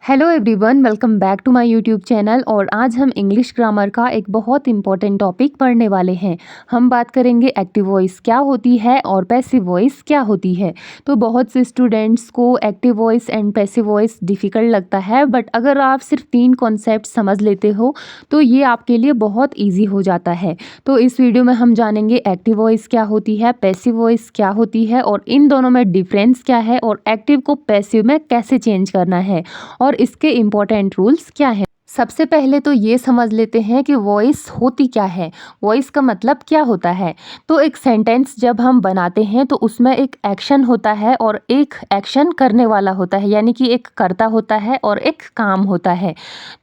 Hello everyone, welcome back to my YouTube channel. और आज हम इंग्लिश ग्रामर का एक बहुत इंपॉर्टेंट टॉपिक पढ़ने वाले हैं। हम बात करेंगे एक्टिव वॉइस क्या होती है और पैसिव वॉइस क्या होती है। तो बहुत से स्टूडेंट्स को active voice and passive voice difficult लगता है, बट अगर आप सिर्फ 3 कॉन्सेप्ट समझ लेते हो तो ये आपके लिए बहुत ईजी हो जाता है। तो इस वीडियो में हम जानेंगे एक्टिव वॉइस क्या होती है, पैसिव वॉइस क्या होती है और इन दोनों में डिफरेंस क्या है और एक्टिव को पैसिव में कैसे चेंज करना है और इसके इम्पोर्टेंट रूल्स क्या हैं। सबसे पहले तो ये समझ लेते हैं कि वॉइस होती क्या है, वॉइस का मतलब क्या होता है। तो एक सेंटेंस जब हम बनाते हैं तो उसमें एक एक्शन होता है और एक एक्शन करने वाला होता है, यानी कि एक कर्ता होता है और एक काम होता है।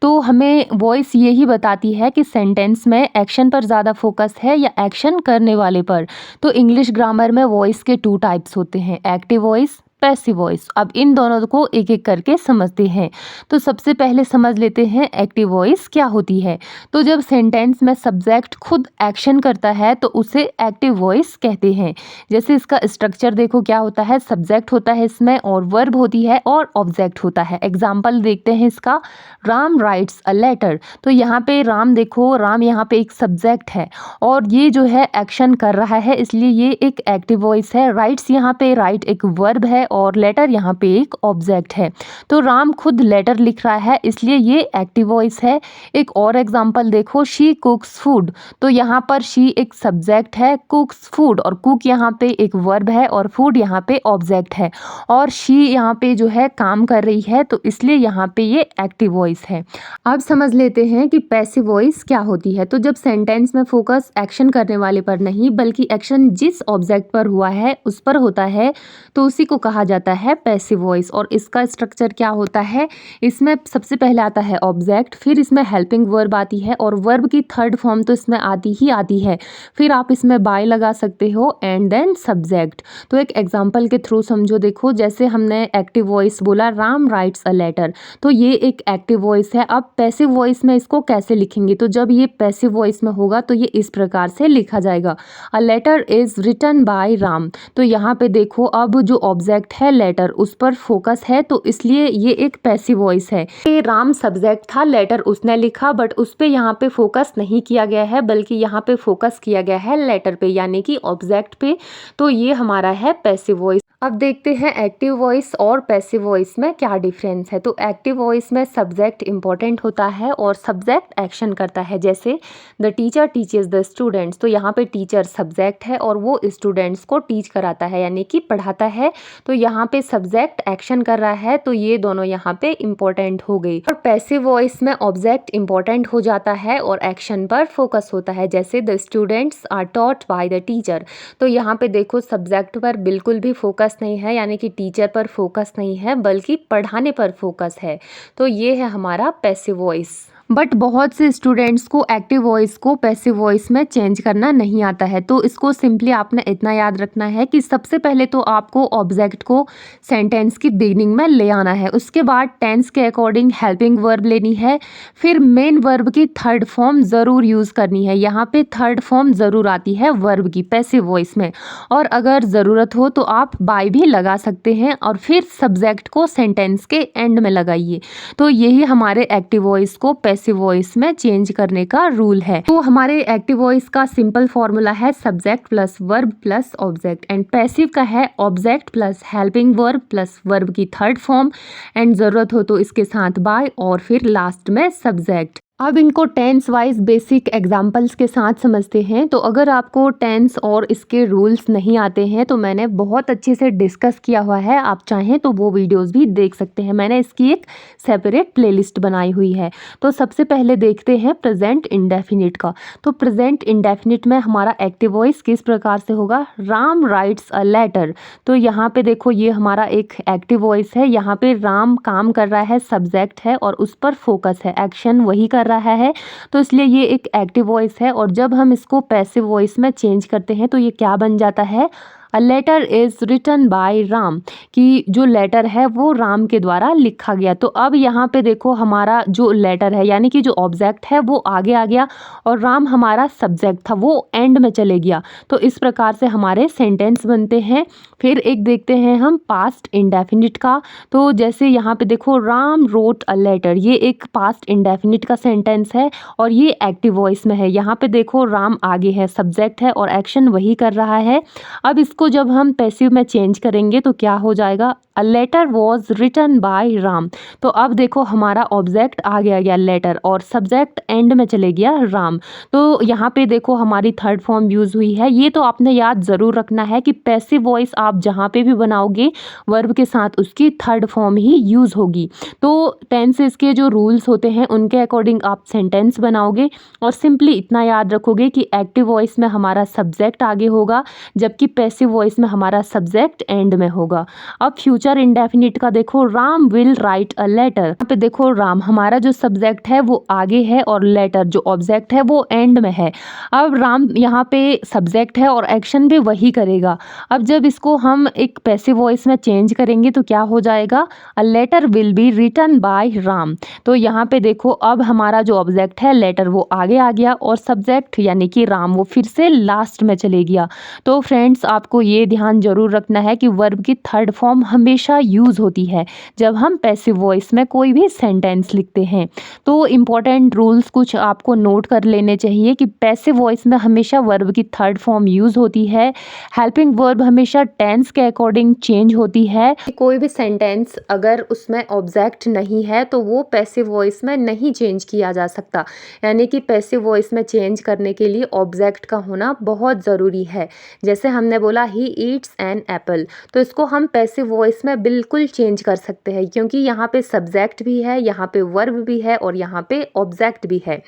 तो हमें वॉइस यही बताती है कि सेंटेंस में एक्शन पर ज़्यादा फोकस है या एक्शन करने वाले पर। तो इंग्लिश ग्रामर में वॉइस के 2 टाइप्स होते हैं, एक्टिव वॉइस, पैसिव वॉइस। अब इन दोनों को एक एक करके समझते हैं। तो सबसे पहले समझ लेते हैं एक्टिव वॉइस क्या होती है। तो जब सेंटेंस में सब्जेक्ट खुद एक्शन करता है तो उसे एक्टिव वॉइस कहते हैं। जैसे इसका स्ट्रक्चर देखो क्या होता है, सब्जेक्ट होता है इसमें और वर्ब होती है और ऑब्जेक्ट होता है। एग्जाम्पल देखते हैं इसका, राम राइट्स अ लेटर। तो यहाँ पे राम देखो, राम यहाँ पे एक सब्जेक्ट है और ये जो है एक्शन कर रहा है, इसलिए ये एक एक्टिव वॉइस है। राइट्स यहाँ पे राइट एक वर्ब है और लेटर यहाँ पे एक ऑब्जेक्ट है। तो राम खुद लेटर लिख रहा है, इसलिए ये एक्टिव वॉइस है। एक और एग्जांपल देखो, शी कुक्स फूड। तो यहाँ पर शी एक सब्जेक्ट है, कुक्स फूड, और कुक यहाँ पे एक वर्ब है और फूड यहाँ पे ऑब्जेक्ट है और शी यहाँ पे जो है काम कर रही है, तो इसलिए यहाँ पे ये एक्टिव वॉइस है। अब समझ लेते हैं कि पैसिव वॉइस क्या होती है। तो जब सेंटेंस में फोकस एक्शन करने वाले पर नहीं बल्कि एक्शन जिस ऑब्जेक्ट पर हुआ है उस पर होता है, तो उसी को कहा जाता है पैसिव वॉइस। और इसका स्ट्रक्चर क्या होता है, इसमें सबसे पहले आता है ऑब्जेक्ट, फिर इसमें हेल्पिंग वर्ब आती है और वर्ब की थर्ड फॉर्म तो इसमें आती है। फिर आप इसमें बाय लगा सकते हो एंड देन सब्जेक्ट। तो एक एग्जांपल के थ्रू समझो, देखो जैसे हमने एक्टिव वॉइस बोला, राम राइट्स अ लेटर, तो ये एक एक्टिव वॉइस है। अब पैसिव वॉइस में इसको कैसे लिखेंगे, तो जब ये पैसिव वॉइस में होगा तो ये इस प्रकार से लिखा जाएगा, a letter is written by Ram. तो यहाँ पे देखो, अब जो ऑब्जेक्ट है लेटर उस पर फोकस है, तो इसलिए ये एक पैसिव वॉइस है। ये राम सब्जेक्ट था, लेटर उसने लिखा, बट उस पे यहाँ पे फोकस नहीं किया गया है बल्कि यहाँ पे फोकस किया गया है लेटर पे, यानी कि ऑब्जेक्ट पे। तो ये हमारा है पैसिव वॉइस। अब देखते हैं एक्टिव वॉइस और पैसिव वॉइस में क्या डिफरेंस है। तो एक्टिव वॉइस में सब्जेक्ट इंपॉर्टेंट होता है और सब्जेक्ट एक्शन करता है। जैसे the teacher teaches the students, तो यहाँ पे टीचर सब्जेक्ट है और वो स्टूडेंट्स को टीच कराता है, यानी कि पढ़ाता है। तो यहाँ पे सब्जेक्ट एक्शन कर रहा है, तो ये दोनों यहाँ पे इंपॉर्टेंट हो गई। और पैसिव वॉइस में ऑब्जेक्ट इंपॉर्टेंट हो जाता है और एक्शन पर फोकस होता है। जैसे the students are taught by the teacher, तो यहाँ पे देखो सब्जेक्ट पर बिल्कुल भी फोकस नहीं है, यानी कि टीचर पर फोकस नहीं है बल्कि पढ़ाने पर फोकस है। तो ये है हमारा पैसिव वॉइस। बट बहुत से स्टूडेंट्स को एक्टिव वॉइस को पैसिव वॉइस में चेंज करना नहीं आता है। तो इसको सिंपली आपने इतना याद रखना है कि सबसे पहले तो आपको ऑब्जेक्ट को सेंटेंस की बिगिनिंग में ले आना है, उसके बाद टेंस के अकॉर्डिंग हेल्पिंग वर्ब लेनी है, फिर मेन वर्ब की थर्ड फॉर्म ज़रूर यूज़ करनी है। यहाँ पे थर्ड फॉर्म ज़रूर आती है वर्ब की पैसिव वॉइस में, और अगर ज़रूरत हो तो आप बाय भी लगा सकते हैं और फिर सब्जेक्ट को सेंटेंस के एंड में लगाइए। तो यही हमारे एक्टिव वॉइस को पैसिव वॉइस में चेंज करने का रूल है। तो हमारे एक्टिव वॉइस का सिंपल फॉर्मूला है subject plus verb plus object, and passive का है object plus helping verb plus verb की थर्ड फॉर्म एंड जरूरत हो तो इसके साथ बाय और फिर लास्ट में सब्जेक्ट। अब इनको टेंस वाइज बेसिक एग्जांपल्स के साथ समझते हैं। तो अगर आपको टेंस और इसके रूल्स नहीं आते हैं तो मैंने बहुत अच्छे से डिस्कस किया हुआ है, आप चाहें तो वो वीडियोस भी देख सकते हैं। मैंने इसकी एक सेपरेट प्लेलिस्ट बनाई हुई है। तो सबसे पहले देखते हैं प्रेजेंट इंडेफिनिट का। तो प्रेजेंट इंडेफिनिट में हमारा एक्टिव वॉइस किस प्रकार से होगा, राम राइट्स अ लेटर। तो यहाँ पे देखो ये हमारा एक एक्टिव वॉइस है, यहाँ पे राम काम कर रहा है, सब्जेक्ट है और उस पर फोकस है, एक्शन वही कर रहा है, तो इसलिए ये एक एक्टिव वॉइस है। और जब हम इसको पैसिव वॉइस में चेंज करते हैं तो ये क्या बन जाता है, a letter is written by Ram, कि जो लेटर है वो राम के द्वारा लिखा गया। तो अब यहाँ पे देखो हमारा जो लेटर है यानी कि जो ऑब्जेक्ट है वो आगे आ गया और राम हमारा सब्जेक्ट था वो एंड में चले गया। तो इस प्रकार से हमारे सेंटेंस बनते हैं। फिर एक देखते हैं हम पास्ट इंडेफिनिट का। तो जैसे यहाँ पे देखो राम रोट अ लेटर, ये एक पास्ट इंडेफिनिट का सेंटेंस है और ये एक्टिव वॉइस में है। यहाँ पे देखो राम आगे है, सब्जेक्ट है और एक्शन वही कर रहा है। अब इसको जब हम पैसिव में चेंज करेंगे तो क्या हो जाएगा, a letter was written by Ram. तो अब देखो हमारा ऑब्जेक्ट आ गया लेटर और सब्जेक्ट एंड में चले गया राम। तो यहाँ पे देखो हमारी थर्ड फॉर्म यूज़ हुई है। ये तो आपने याद ज़रूर रखना है कि पैसिव वॉइस आप जहाँ पे भी बनाओगे वर्ब के साथ उसकी थर्ड फॉर्म ही यूज़ होगी। तो टेंसेस के जो रूल्स होते हैं उनके अकॉर्डिंग आप सेंटेंस बनाओगे और सिंपली इतना याद रखोगे कि एक्टिव वॉइस में हमारा सब्जेक्ट आगे होगा जबकि पैसिव वॉइस में हमारा सब्जेक्ट एंड में होगा। अब फ्यूचर इंडेफिनिट का देखो, Ram will write a letter. यहाँ पे देखो राम हमारा जो सब्जेक्ट है वो आगे है और लेटर जो ऑब्जेक्ट है वो एंड में है। अब राम यहाँ पे सब्जेक्ट है और एक्शन भी वही करेगा। अब जब इसको हम एक पैसिव वॉइस में चेंज करेंगे तो क्या हो जाएगा, a letter will be written by Ram. तो यहाँ पे देखो अब हमारा जो ऑब्जेक्ट है लेटर वो आगे आ गया और सब्जेक्ट यानी कि राम वो फिर से लास्ट में चले गया। तो फ्रेंड्स आपको ये ध्यान जरूर रखना है कि वर्ब की थर्ड फॉर्म हमेशा यूज़ होती है जब हम पैसिव वॉइस में कोई भी सेंटेंस लिखते हैं। तो इम्पॉर्टेंट रूल्स कुछ आपको नोट कर लेने चाहिए कि पैसिव वॉइस में हमेशा वर्ब की थर्ड फॉर्म यूज़ होती है। हेल्पिंग वर्ब हमेशा टेंस के अकॉर्डिंग चेंज होती है। कोई भी सेंटेंस अगर उसमें ऑब्जेक्ट नहीं है तो वो पैसिव वॉइस में नहीं चेंज किया जा सकता, यानी कि पैसिव वॉइस में चेंज करने के लिए ऑब्जेक्ट का होना बहुत ज़रूरी है। जैसे हमने बोला ही ईट्स एन एप्पल, तो इसको हम पैसिव वॉइस में बिल्कुल चेंज कर सकते हैं क्योंकि यहाँ पे सब्जेक्ट भी है, यहाँ पे वर्ब भी है और यहाँ पे ऑब्जेक्ट भी है।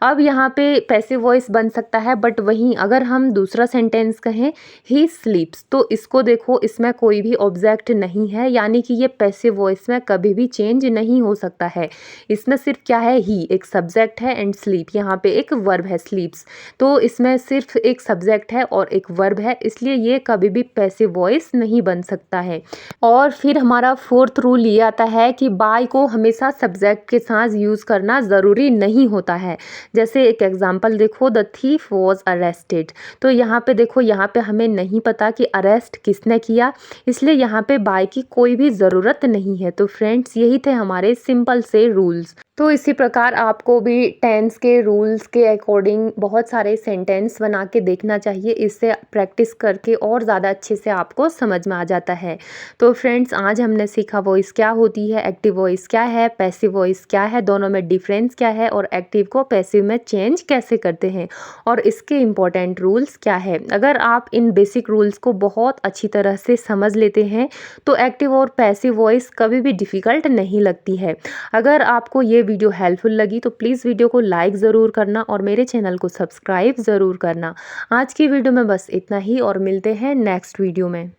अब यहाँ पे पैसिव वॉइस बन सकता है, बट वहीं अगर हम दूसरा सेंटेंस कहें ही स्लीप्स, तो इसको देखो इसमें कोई भी ऑब्जेक्ट नहीं है, यानी कि ये पैसिव वॉइस में कभी भी चेंज नहीं हो सकता है। इसमें सिर्फ क्या है, ही एक सब्जेक्ट है एंड स्लीप यहाँ पे एक वर्ब है स्लीप्स, तो इसमें सिर्फ एक सब्जेक्ट है और एक वर्ब है, इसलिए ये कभी भी पैसिव वॉइस नहीं बन सकता है। और फिर हमारा फोर्थ रूल ये आता है कि बाय को हमेशा सब्जेक्ट के साथ यूज़ करना ज़रूरी नहीं होता है। जैसे एक एग्जांपल देखो, द थीफ वॉज अरेस्टेड, तो यहाँ पे देखो यहाँ पे हमें नहीं पता कि अरेस्ट किसने किया, इसलिए यहाँ पे बाय की कोई भी ज़रूरत नहीं है। तो फ्रेंड्स यही थे हमारे सिंपल से रूल्स। तो इसी प्रकार आपको भी टेंस के रूल्स के अकॉर्डिंग बहुत सारे सेंटेंस बना के देखना चाहिए, इससे प्रैक्टिस करके और ज़्यादा अच्छे से आपको समझ में आ जाता है। तो फ्रेंड्स आज हमने सीखा वॉइस क्या होती है, एक्टिव वॉइस क्या है, पैसिव वॉइस क्या है, दोनों में डिफरेंस क्या है और एक्टिव को पैसिव में चेंज कैसे करते हैं और इसके इम्पोर्टेंट रूल्स क्या है। अगर आप इन बेसिक रूल्स को बहुत अच्छी तरह से समझ लेते हैं तो एक्टिव और पैसिव वॉइस कभी भी डिफ़िकल्ट नहीं लगती है। अगर आपको ये वीडियो हेल्पफुल लगी तो प्लीज़ वीडियो को लाइक ज़रूर करना और मेरे चैनल को सब्सक्राइब ज़रूर करना। आज की वीडियो में बस इतना ही और मिलते हैं नेक्स्ट वीडियो में।